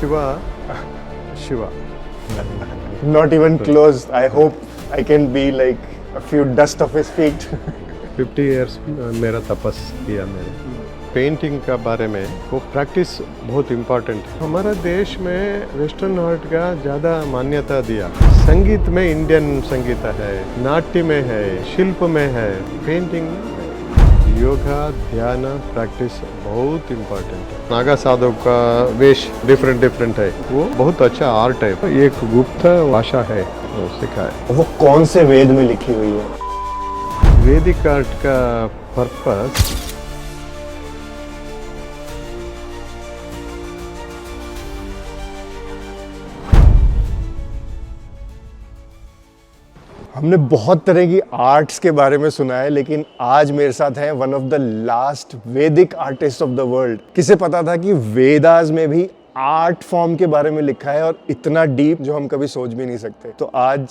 Shiva. Not even close. I hope I can be like a few dust of his feet. 50 years मेरा तपस किया मैंने painting का बारे में वो प्रैक्टिस बहुत इम्पोर्टेंट है। हमारा देश में वेस्टर्न आर्ट का ज़्यादा मान्यता दिया। संगीत में इंडियन संगीत है, नाट्य में है, शिल्प में है, पेंटिंग में है। योगा ध्यान प्रैक्टिस बहुत इम्पोर्टेंट है। नागा साधु का वेश डिफरेंट है, वो बहुत अच्छा आर्ट है। एक गुप्त भाषा है, वो सीखा है। वो कौन से वेद में लिखी हुई है? वैदिक आर्ट का पर्पस हमने बहुत तरह की आर्ट्स के बारे में सुना है, लेकिन आज मेरे साथ हैं वन ऑफ द लास्ट वैदिक आर्टिस्ट ऑफ द वर्ल्ड। किसे पता था कि वेदास में भी आर्ट फॉर्म के बारे में लिखा है, और इतना डीप जो हम कभी सोच भी नहीं सकते। तो आज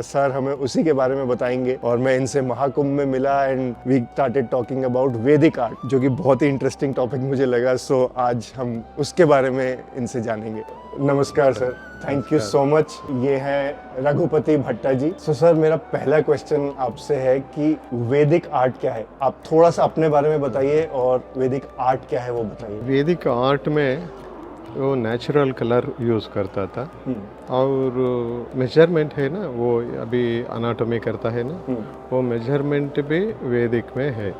सर हमें उसी के बारे में बताएंगे, और मैं इनसे महाकुंभ में मिला and we started talking about Vedic art, जो कि बहुत ही इंटरेस्टिंग टॉपिक मुझे लगा। सो आज हम उसके बारे में इनसे जानेंगे। नमस्कार sir, thank you so much. ये है रघुपति भट्टा जी। सो सर, मेरा पहला क्वेश्चन आपसे है कि वैदिक आर्ट क्या है? आप थोड़ा सा अपने बारे में बताइए, और वैदिक आर्ट क्या है वो बताइए। वैदिक आर्ट में वो नेचुरल कलर यूज़ करता था, और मेजरमेंट है ना, वो अभी अनाटोमी करता है ना, वो मेजरमेंट भी वैदिक में है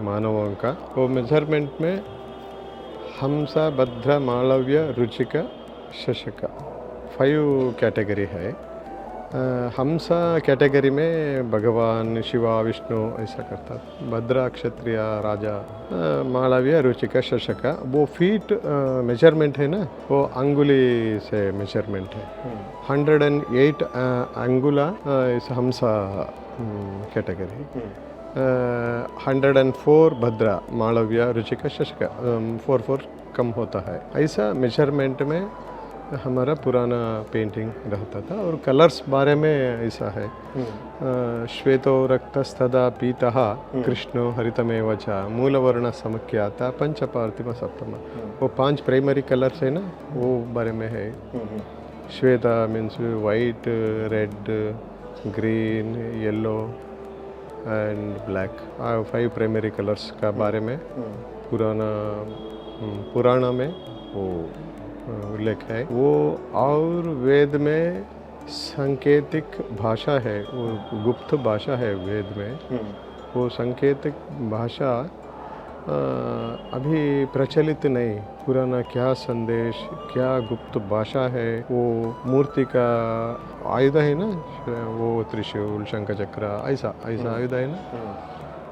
मानवों का। वो मेजरमेंट में हंसा, भद्र, मालव्य, रुचिका, शशका 5 कैटेगरी है। हंसा कैटेगरी में भगवान शिवा विष्णु ऐसा करता था। भद्रा क्षत्रिय राजा, मालव्य, रुचिका, शशका वो फीट मेजरमेंट है ना, वो अंगुली से मेजरमेंट है। 108 अंगुला इस हंसा कैटेगरी। 104 भद्रा, मालव्य, रुचिका, शशका 4 कम होता है। ऐसा मेजरमेंट में हमारा पुराना पेंटिंग रहता था। और कलर्स बारे में ऐसा है, श्वेतो रक्तस्तदा पीतः कृष्णो हरितमेव च मूलवर्ण समख्याता पंचपार्थिव सप्तम। वो 5 प्राइमरी कलर्स है ना, वो बारे में है। Shweta means white, red, green, yellow and black. 5 primary colours का बारे में पुराना में वो उल्लेख है। वो और वेद में सांकेतिक भाषा है, वो गुप्त भाषा है वेद में। वो सांकेतिक भाषा अभी प्रचलित नहीं। पुराना क्या संदेश, क्या गुप्त भाषा है, वो मूर्ति का आयुध है ना, वो त्रिशूल, शंख चक्र ऐसा आयुध है ना,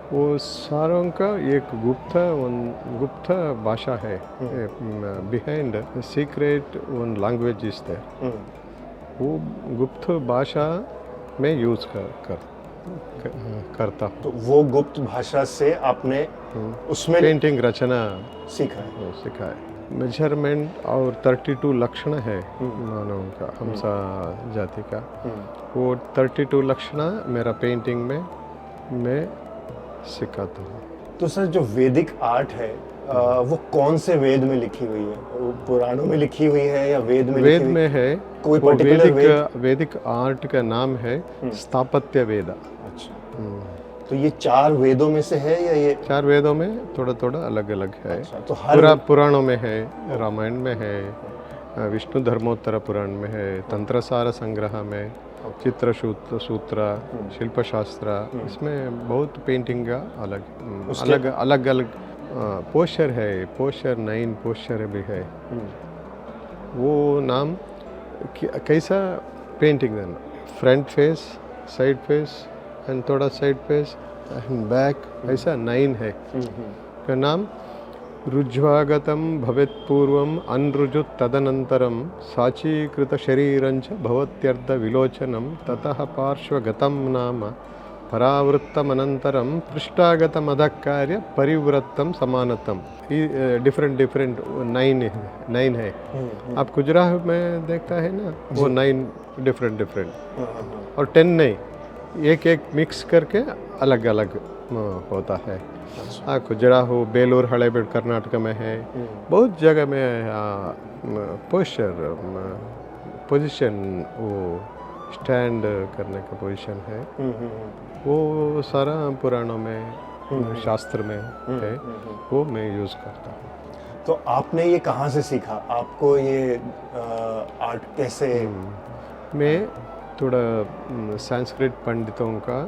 वो सारों का एक गुप्त भाषा है। Behind secret one language is there. वो गुप्त भाषा में यूज करता हूँ। तो वो गुप्त भाषा से आपने उसमें पेंटिंग रचना सीखा है। मेजरमेंट और 32 लक्षण है मानव का, हंसा जाति का। वो 32 लक्षण मेरा पेंटिंग में मैं सिखाता हूँ। तो सर, जो वैदिक आर्ट है वो कौन से वेद में लिखी हुई है? वो पुराणों में लिखी हुई है या वेद में है? कोई पर्टिकुलर वैदिक आर्ट का नाम है स्थापत्य वेद। अच्छा, तो ये 4 वेदों में से है या ये 4 वेदों में थोड़ा अलग अलग है। अच्छा, तो हर पुराणों में है, रामायण में है, विष्णु धर्मोत्तर पुराण में है, तंत्रसार संग्रह में, चित्र सूत्र, शिल्पशास्त्र, इसमें बहुत पेंटिंग का अलग पोस्चर है। पोस्चर 9 पोस्चर भी है। वो नाम कैसा पेंटिंग देना, front face, side face and थोड़ा साइड फेस एंड बैक, ऐसा 9 है का नाम। रुज्वागतं भवेत्पूर्वम् अनृजुत तदनन्तरं साचीकृत शरीरंच भवत्यर्ध विलोचनं ततः पार्श्वगतं नाम परावृत्तमनन्तरं पृष्ठागतमधक्कार्य परिवृत्तं समानतम। डिफरेंट 9 है। आप गुजरात में देखता है ना, वो 9 डिफरेंट और 10 नहीं, एक एक मिक्स करके अलग अलग होता है। खजुराहो बेलूर हड़ेबीड कर्नाटक में है, बहुत जगह में पोस्चर पोजीशन वो स्टैंड करने का पोजीशन है, वो सारा पुराणों में शास्त्र में है, वो मैं यूज़ करता हूँ। तो आपने ये कहाँ से सीखा? आपको ये आर्ट कैसे? मैं थोड़ा संस्कृत पंडितों का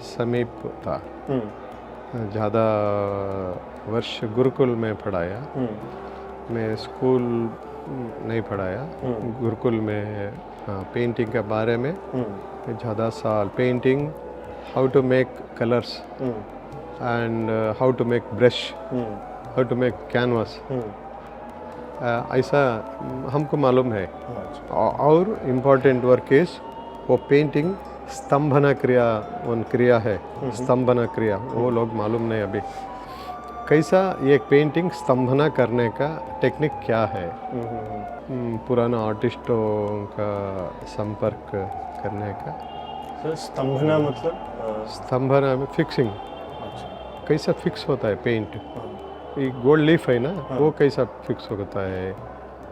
समीप था, ज़्यादा वर्ष गुरुकुल में पढ़ाया। मैं स्कूल नहीं पढ़ाया, गुरुकुल में पेंटिंग के बारे में ज़्यादा साल, painting, how to make colours and how to make brush, how to make canvas, ऐसा हमको मालूम है। और इम्पोर्टेंट वर्क इज वो पेंटिंग स्तंभना क्रिया, उन क्रिया है स्तंभना क्रिया, वो लोग मालूम नहीं अभी कैसा एक पेंटिंग स्तंभना करने का टेक्निक क्या है। पुराना आर्टिस्टों का संपर्क करने का। सर स्तंभना मतलब? स्तंभना में फिक्सिंग, कैसा फिक्स होता है पेंट, ये गोल्ड लीफ है ना, वो कैसा फिक्स होता है,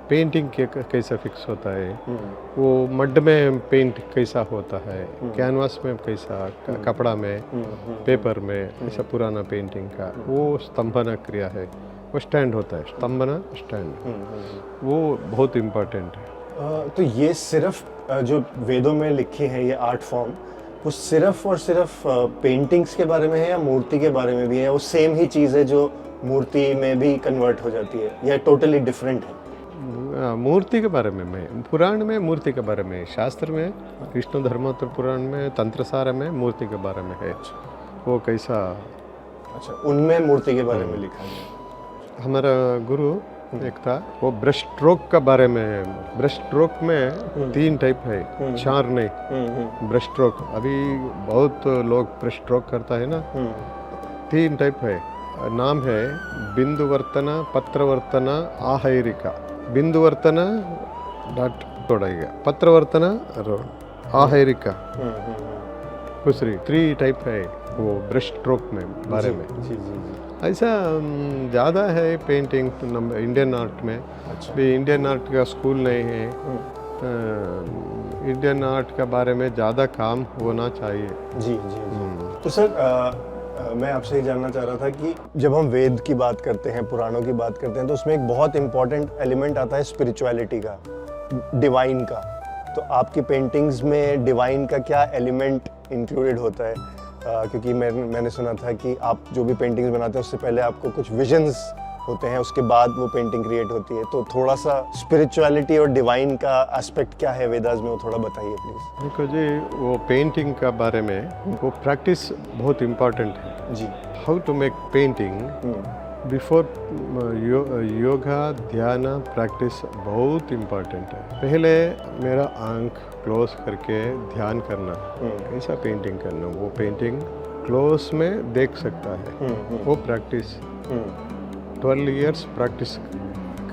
पेंटिंग के कैसा फिक्स होता है, वो मड में पेंट कैसा होता है, कैनवास में कैसा, कपड़ा में, पेपर में, ऐसा पुराना पेंटिंग का वो स्तंभना क्रिया है, वो स्टैंड होता है, स्तंभना स्टैंड, वो बहुत इम्पोर्टेंट है। तो ये सिर्फ जो वेदों में लिखी है ये आर्ट फॉर्म, वो सिर्फ और सिर्फ पेंटिंग्स के बारे में है या मूर्ति के बारे में भी है? वो सेम ही चीज़ है जो मूर्ति में भी कन्वर्ट हो जाती है या टोटली डिफरेंट है? मूर्ति के बारे में, मैं पुराण में मूर्ति के बारे में, शास्त्र में विष्णु धर्मोत्तर पुराण में तंत्रसार में मूर्ति के बारे में है, वो कैसा। अच्छा, उनमें मूर्ति के बारे में लिखा है। हमारा गुरु एक था, वो ब्रश स्ट्रोक के बारे में, ब्रश स्ट्रोक में 3 टाइप है, 4 नहीं। ब्रश स्ट्रोक अभी बहुत लोग ब्रश स्ट्रोक करता है ना, 3 टाइप है। नाम है बिंदुवर्तन, पत्रवर्तन, आहैरिका। बिंदुवर्तन डॉट तोड़ेगा, पत्रवर्तन आहैरिका, दूसरी 3 टाइप है वो ब्रश स्ट्रोक में बारे में। ऐसा ज़्यादा है पेंटिंग इंडियन आर्ट में। भी इंडियन आर्ट का स्कूल नहीं है, इंडियन आर्ट के बारे में ज़्यादा काम होना चाहिए। जी। तो सर मैं आपसे ये जानना चाह रहा था कि जब हम वेद की बात करते हैं, पुराणों की बात करते हैं, तो उसमें एक बहुत इंपॉर्टेंट एलिमेंट आता है स्पिरिचुअलिटी का, डिवाइन का। तो आपकी पेंटिंग्स में डिवाइन का क्या एलिमेंट इंक्लूडेड होता है? क्योंकि मैंने सुना था कि आप जो भी पेंटिंग्स बनाते हैं उससे पहले आपको कुछ विजन्स होते हैं, उसके बाद वो पेंटिंग क्रिएट होती है। तो थोड़ा सा स्पिरिचुअलिटी और डिवाइन का एस्पेक्ट क्या है वेदास में, वो थोड़ा बताइए प्लीज। देखो जी, वो पेंटिंग का बारे में वो प्रैक्टिस बहुत इम्पोर्टेंट है जी। How to make painting before yoga ध्यान प्रैक्टिस बहुत इम्पोर्टेंट है। पहले मेरा आंख क्लोज करके ध्यान करना, कैसा पेंटिंग करना, वो पेंटिंग क्लोज में देख सकता है, वो प्रैक्टिस 12 इयर्स प्रैक्टिस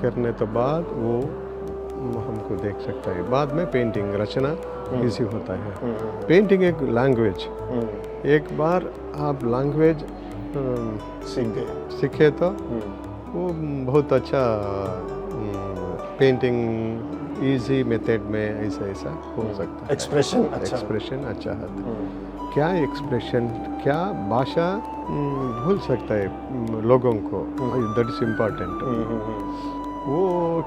करने तो बाद वो हमको देख सकता है। बाद में पेंटिंग रचना इजी होता है। पेंटिंग एक लैंग्वेज, एक बार आप लैंग्वेज सीखे तो वो बहुत अच्छा पेंटिंग इजी मेथड में ऐसा हो सकता है। एक्सप्रेशन अच्छा है। क्या एक्सप्रेशन, क्या भाषा भूल सकता है लोगों को, दैट इज इम्पोर्टेंट। वो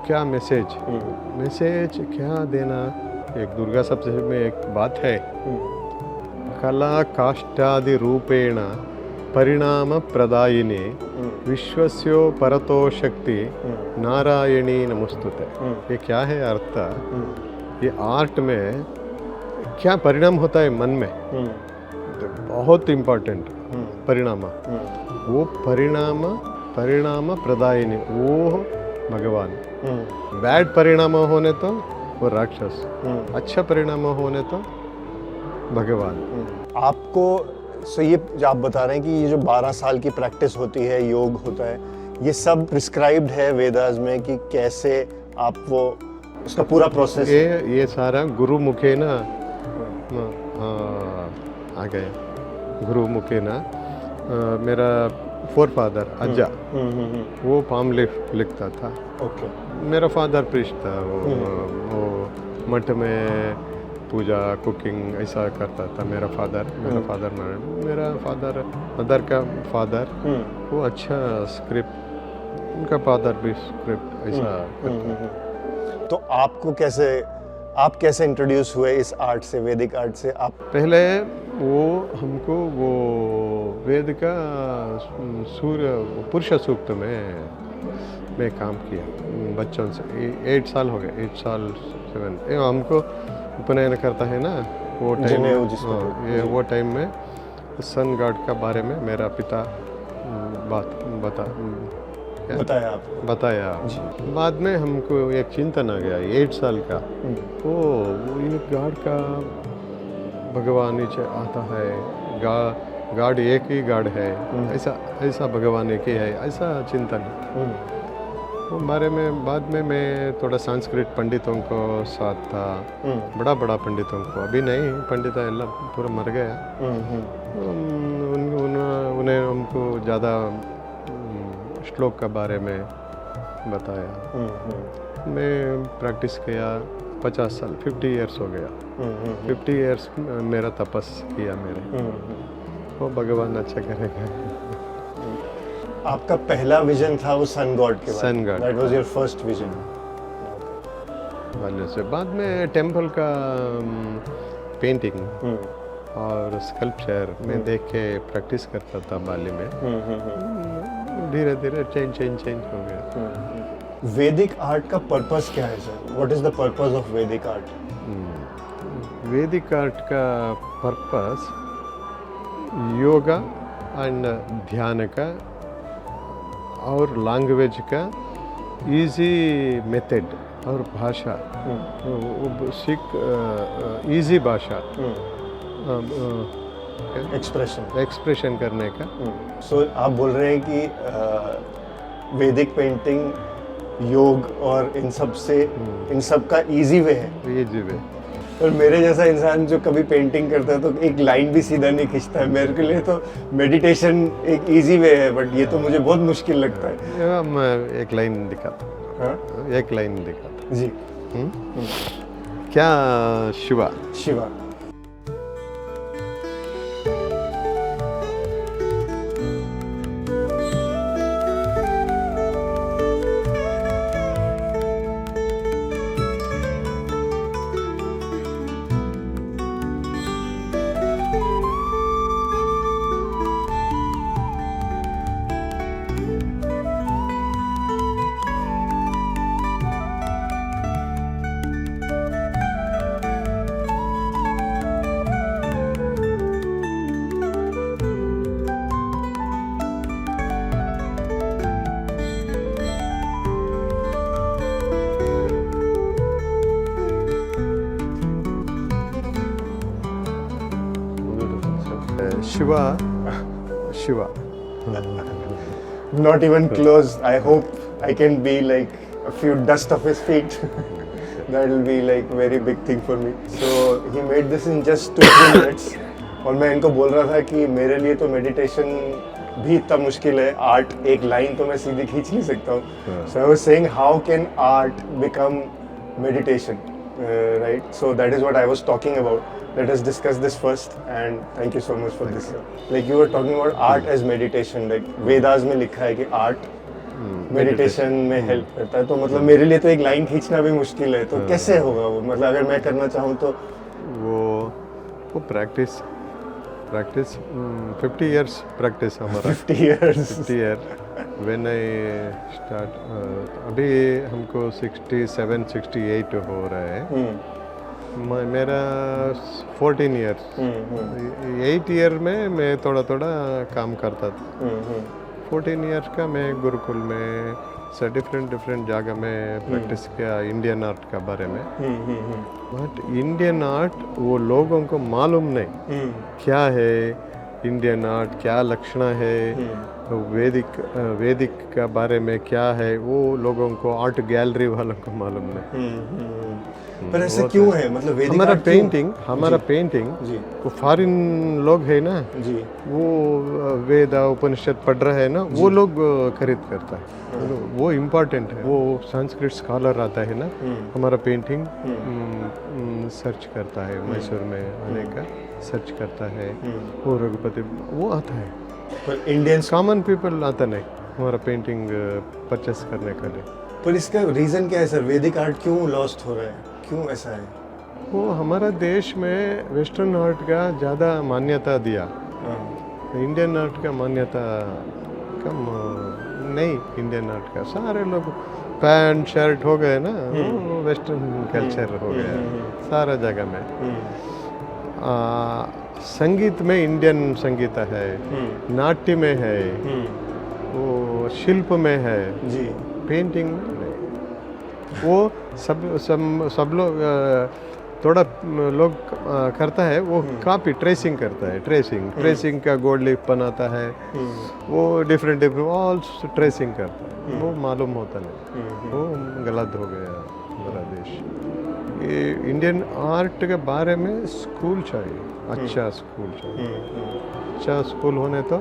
क्या मैसेज क्या देना। एक दुर्गा सप्तशती में एक बात है, कला काष्ठादि रूपेण परिणाम प्रदायिनी विश्वस्यो परतो शक्ति नारायणी नमस्तुते। ये क्या है अर्थ? ये आर्ट में क्या परिणाम होता है मन में, बहुत इम्पोर्टेंट परिणाम। वो परिणाम प्रदायिनी वो भगवान। बैड परिणाम होने तो वो राक्षस, अच्छा परिणाम होने तो भगवान। आपको ये जो आप बता रहे हैं कि ये जो 12 साल की प्रैक्टिस होती है, योग होता है, ये सब प्रिस्क्राइब्ड है वेदास में कि कैसे आप वो उसका पूरा प्रोसेस? ये सारा गुरु मुखे ना आ गए गुरुमुखेन मेरा फोर फादर अज्जा वो पाम लीफ लिखता था। ओके। मेरा फादर प्रीस्ट था, वो मठ में पूजा कुकिंग ऐसा करता था मेरा फादर। मेरा फादर मदर का फादर वो अच्छा स्क्रिप्ट, उनका फादर भी स्क्रिप्ट ऐसा करता था। तो आपको कैसे, आप कैसे इंट्रोड्यूस हुए इस आर्ट से, वैदिक आर्ट से? आप पहले वो हमको वो वेद का सूर्य पुरुष सूक्त में मैं काम किया बच्चों से। 8 साल हो गए, 8 साल 7। हमको उपनयन करता है ना वो टाइम, ये वो टाइम में सन गॉड का बारे में मेरा पिता बताया। बाद में हमको एक चिंतन आ गया 8 साल का, वो ये गॉड का भगवान नीचे आता है, गॉड एक ही गॉड है, ऐसा भगवान एक ही है, ऐसा चिंतन। वो बारे में बाद में मैं थोड़ा संस्कृत पंडितों को साथ था, बड़ा पंडितों को, अभी नहीं पंडित है पूरा मर गया। उन्हें हमको ज़्यादा श्लोक का बारे में बताया। मैं प्रैक्टिस किया 50 साल, 50 इयर्स हो गया। 50 इयर्स मेरा तपस किया मेरे, वो भगवान अच्छा करेगा। आपका पहला विजन था वो सन गॉड के बारे में? Sun god, that was your first vision. से बाद में टेम्पल का पेंटिंग और स्कल्पचर में देख के प्रैक्टिस करता था बाली में। धीरे धीरे चेंज हो गया। वैदिक आर्ट का पर्पस क्या है sir? What is the purpose of वैदिक आर्ट? वैदिक आर्ट का पर्पस योगा एंड ध्यान का और लैंग्वेज का इजी मेथड और भाषा, सीख इजी भाषा एक्सप्रेशन करने का। सो आप बोल रहे हैं कि वैदिक पेंटिंग योग और इन सब का इजी वे है। Easy way. और मेरे जैसा इंसान जो कभी पेंटिंग करता है तो एक लाइन भी सीधा नहीं खींचता है। मेरे के लिए तो मेडिटेशन एक इजी वे है, बट ये तो मुझे बहुत मुश्किल लगता है। मैं एक लाइन दिखाता। हाँ? एक लाइन दिखाता जी। क्या Shiva Shiva. Not even close. I hope I can be like a few dust of his feet. That will be like very big thing for me. So he made this in just 2-3 minutes. और मैं इनको बोल रहा था कि मेरे लिए तो मेडिटेशन भी इतना मुश्किल है, आर्ट एक लाइन तो मैं सीधी खींच नहीं सकता हूँ। So I was saying how can art become meditation, right? So that is what I was talking about. Let us discuss this first, and thank you so much for this. Like you were talking about art as meditation, like Vedas में लिखा है कि art meditation में help करता है। तो मतलब मेरे लिए तो एक लाइन खींचना भी मुश्किल है, तो कैसे होगा वो? मतलब अगर मैं करना चाहूँ तो वो प्रैक्टिस 50 years प्रैक्टिस हमारा। 50 years when I start अभी हमको 67 68 हो रहा है। मेरा 14 years 8 year में मैं थोड़ा काम करता था। 14 years का मैं गुरुकुल में से डिफरेंट जगह में प्रैक्टिस किया इंडियन आर्ट का बारे में। बट इंडियन आर्ट वो लोगों को मालूम नहीं क्या है इंडियन आर्ट, क्या लक्षण है, वैदिक का बारे में क्या है वो लोगों को, आर्ट गैलरी वालों को मालूम नहीं। पर ऐसा क्यों है, मतलब वैदिक हमारा आर्ट क्यों? पेंटिंग जी वो फॉरेन लोग है ना, जी वो वेद उपनिषद पढ़ रहे हैं ना, वो लोग खरीद करता है, वो इम्पोर्टेंट है। वो संस्कृत स्कॉलर आता है ना, हमारा पेंटिंग सर्च करता है, मैसूर में आने का सर्च करता है, वो रघुपति वो आता है, पर इंडियंस, कॉमन पीपल आता नहीं हमारा पेंटिंग परचेस करने के लिए। पर इसका रीजन क्या है सर, वैदिक आर्ट क्यों लॉस्ट हो रहा है, क्यों ऐसा है? वो हमारा देश में वेस्टर्न आर्ट का ज़्यादा मान्यता दिया, इंडियन आर्ट का मान्यता कम नहीं। इंडियन आर्ट का सारे लोग पैंट शर्ट हो गए ना, वो वेस्टर्न कल्चर हो गया सारा जगह में। संगीत में इंडियन संगीत है, नाट्य में है, वो शिल्प में है, जी पेंटिंग में नहीं। वो सब लोग थोड़ा लोग करता है, वो कॉपी ट्रेसिंग करता है, ट्रेसिंग का गोल्ड लीफ बनाता है, वो डिफरेंट ऑल ट्रेसिंग करता है, वो मालूम होता नहीं, वो गलत हो गया हमारा देश। ये इंडियन आर्ट के बारे में स्कूल चाहिए, अच्छा स्कूल चाहिए। अच्छा स्कूल होने तो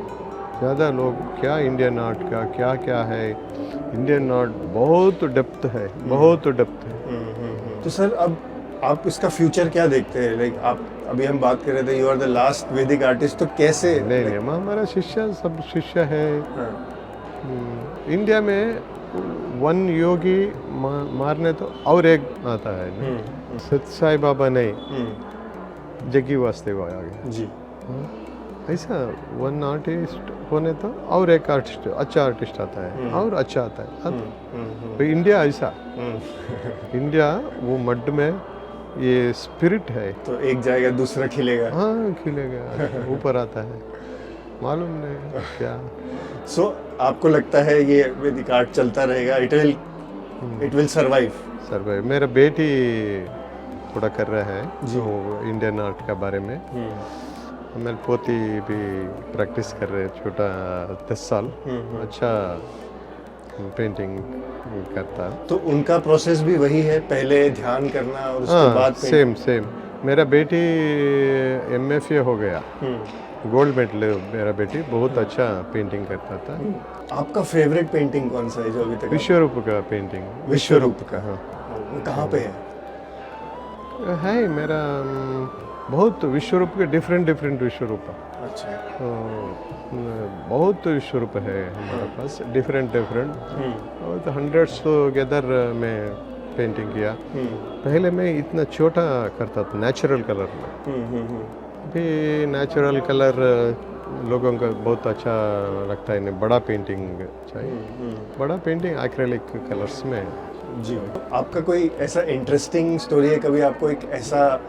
ज़्यादा लोग क्या इंडियन आर्ट का क्या क्या है, इंडियन आर्ट बहुत डेप्थ है, बहुत डेप्थ है। तो सर अब आप इसका फ्यूचर क्या देखते हैं? लाइक आप अभी हम बात कर रहे थे यू आर द लास्ट वैदिक आर्टिस्ट, तो कैसे? नहीं हमारा शिष्य सब शिष्य है। इंडिया में वन योगी मारने तो और एक आता है ना, सत्य साई बाबा नहीं, जग्गी वासुदेव आ गया जी। ऐसा वन आर्टिस्ट होने तो और एक आर्टिस्ट, अच्छा आर्टिस्ट आता है और अच्छा आता है। तो इंडिया ऐसा इंडिया वो मड में ये स्पिरिट है, तो एक जाएगा दूसरा खिलेगा। हाँ खिलेगा, ऊपर आता है, मालूम नहीं क्या। सो आपको लगता है ये वैदिक आर्ट चलता रहेगा, इट विल सर्वाइव? मेरा बेटी थोड़ा कर रहा है वो इंडियन आर्ट का बारे में, मेरे पोती भी प्रैक्टिस कर रहे, छोटा 10 साल, अच्छा पेंटिंग करता। तो उनका प्रोसेस भी वही है, पहले ध्यान करना और उसके बाद सेम मेरा बेटी MFA हो गया, गोल्ड मेडल। मेरा बेटी बहुत अच्छा पेंटिंग करता था। आपका फेवरेट पेंटिंग कौन सा है जो अभी तक? विश्वरूप का पेंटिंग। विश्वरूप का? हाँ, वो कहाँ पे है मेरा बहुत विश्वरूप के डिफरेंट विश्वरूप। अच्छा। बहुत विश्वरूप है हमारे पास, डिफरेंट और तो हंड्रेड्स टुगेदर में पेंटिंग किया। पहले मैं इतना छोटा करता था नेचुरल कलर में, अभी नेचुरल कलर लोगों को बहुत अच्छा लगता है, नहीं बड़ा पेंटिंग चाहिए, बड़ा पेंटिंग एक्रेलिक कलर्स में। जी। आपका कोई ऐसा इंटरेस्टिंग स्टोरी है, कभी आपको एक ऐसा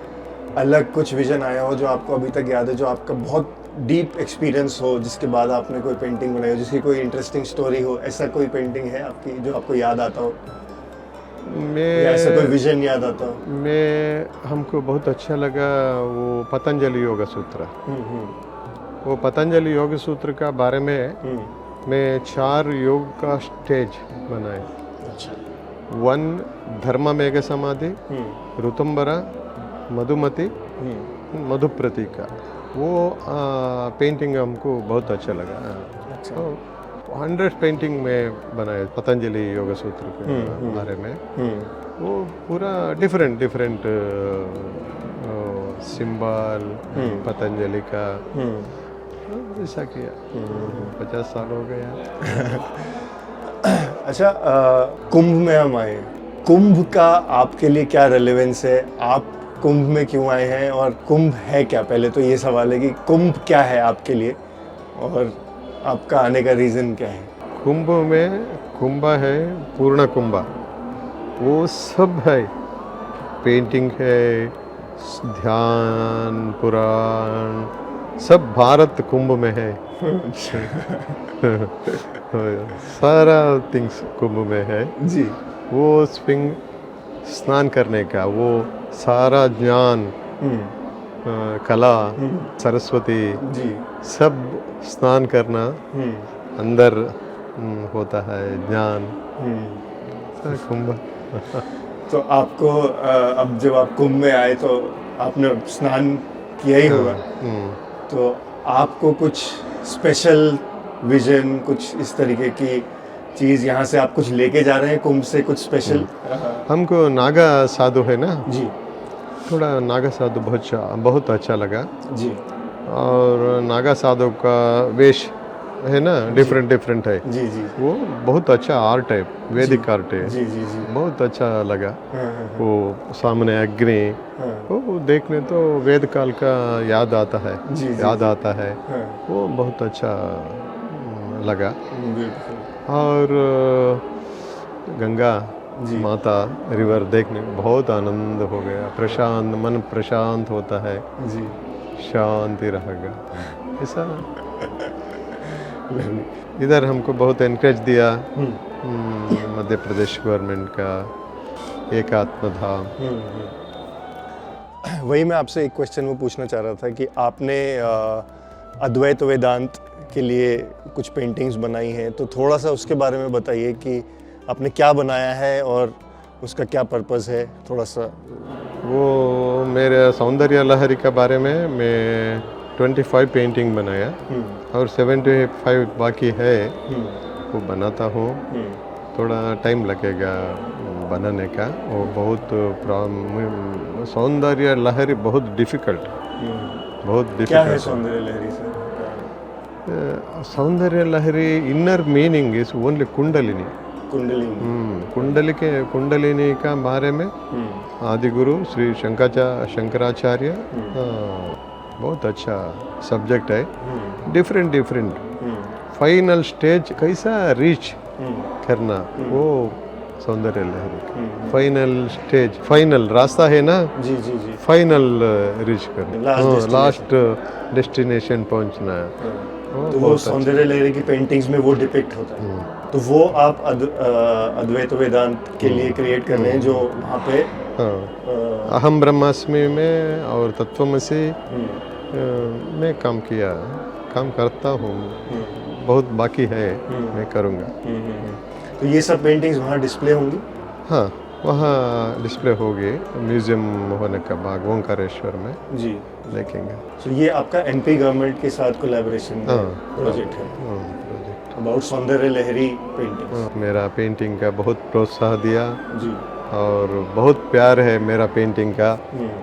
अलग कुछ विजन आया हो जो आपको अभी तक याद है, जो आपका बहुत डीप एक्सपीरियंस हो, जिसके बाद आपने कोई पेंटिंग बनाई हो, जिसकी कोई इंटरेस्टिंग स्टोरी हो? ऐसा कोई पेंटिंग है आपकी जो आपको याद आता हो, या ऐसा कोई विजन याद आता हो? हमको बहुत अच्छा लगा वो पतंजलि योग सूत्र। वो पतंजलि योग सूत्र का बारे में मैं 4 योग का स्टेज बनाए। अच्छा। 1 धर्म मेघ समाधि, ऋतुंबरा, मधुमती, मधुप्रतीका, वो पेंटिंग हमको बहुत अच्छा लगा। अच्छा। तो 100 पेंटिंग में बनाए पतंजलि योग सूत्र के बारे में। वो पूरा डिफरेंट सिंबल पतंजलि का ऐसा किया। 50 साल हो गया। अच्छा, कुंभ में हम आए, कुंभ का आपके लिए क्या रेलेवेंस है? आप कुंभ में क्यों आए हैं, और कुंभ है क्या? पहले तो ये सवाल है कि कुंभ क्या है आपके लिए, और आपका आने का रीज़न क्या है? कुंभ में कुंभा है, पूर्ण कुंभा, वो सब है, पेंटिंग है, ध्यान, पुराण, सब भारत कुंभ में है। सारा थिंग्स कुंभ में है जी। वो स्नान करने का, वो सारा ज्ञान, कला, सरस्वती जी। सब स्नान करना, अंदर होता है ज्ञान कुंभ। तो आपको अब जब आप कुंभ में आए तो आपने स्नान किया ही होगा, तो आपको कुछ स्पेशल विजन, कुछ इस तरीके की चीज़ यहाँ से आप कुछ लेके जा रहे हैं कुंभ से, कुछ स्पेशल? हमको नागा साधु है ना, जी थोड़ा नागा साधु बहुत अच्छा लगा। जी और नागा साधु का वेश है ना, डिफरेंट है। जी जी वो बहुत अच्छा आर्ट है, वैदिक आर्ट है, जी जी जी। बहुत अच्छा लगा। हाँ, वो सामने अग्नि, हाँ, वो देखने तो वेद काल का याद आता है, जी, जी, याद आता है। हाँ, वो बहुत अच्छा लगा। beautiful। और गंगा जी माता रिवर देखने में बहुत आनंद हो गया, प्रशांत मन प्रशांत होता है, जी। शांति रहेगा ऐसा। इधर हमको बहुत एनकरेज दिया मध्य प्रदेश गवर्नमेंट का एकात्म धाम। वही मैं आपसे एक क्वेश्चन में पूछना चाह रहा था कि आपने अद्वैत वेदांत के लिए कुछ पेंटिंग्स बनाई हैं, तो थोड़ा सा उसके बारे में बताइए कि आपने क्या बनाया है और उसका क्या पर्पस है, थोड़ा सा। वो मेरे सौंदर्य लहरी के बारे में मैं 25 पेंटिंग बनाया और 75 बाकी है, वो बनाता हूँ। थोड़ा टाइम लगेगा बनाने का। वो बहुत सौंदर्य लहरी बहुत डिफिकल्ट, बहुत क्या है डिफिकल्ट। सौंदर्य Lahari sir? Saundarya Lahari inner meaning is only Kundalini. Kundalini. Kundalini का बारे में आदि गुरु श्री शंकराचार्य बहुत अच्छा सब्जेक्ट है। डिफरेंट फाइनल स्टेज कैसा रीच करना, वो सौंदर्य लहरी फाइनल स्टेज, फाइनल रास्ता है ना, जी जी जी। फाइनल रीच करना, Last लास्ट डेस्टिनेशन पहुंचना है। तो वो सौंदर्य लहरी की पेंटिंग्स में वो डिपिक्ट होता है। तो वो आप अद्वैत वेदांत के लिए क्रिएट कर रहे हैं, जो वहाँ पे अहम ब्रह्मास्मि में और तत्वमसि में काम करता हूँ। बहुत बाकी है, मैं करूँगा। तो ये सब पेंटिंग्स वहाँ डिस्प्ले होंगी? हाँ, वहाँ डिस्प्ले होगी, म्यूजियम होने का बाद ओंकारेश्वर में जी देखेंगे। तो ये आपका एमपी गवर्नमेंट के साथ कोलैबोरेशन प्रोजेक्ट है अबाउट सौंदर्य लहरी पेंटिंग। मेरा पेंटिंग का बहुत प्रोत्साहन दिया जी और बहुत प्यार है मेरा पेंटिंग का।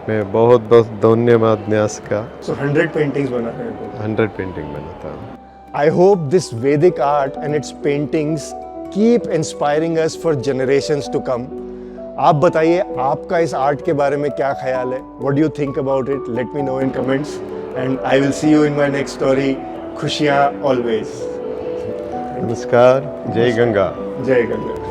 मैं बहुत धन्यवाद न्यास का। सो 100 पेंटिंग्स बना रहे हैं? 100 पेंटिंग बनाता हूँ। I hope this Vedic art and its paintings keep inspiring us for generations to come. आप बताइए आपका इस आर्ट के बारे में क्या ख्याल है? What do you think about it? Let me know in comments and I will see you in my next story. खुशियाँ always. नमस्कार, जय गंगा। जय गंगा।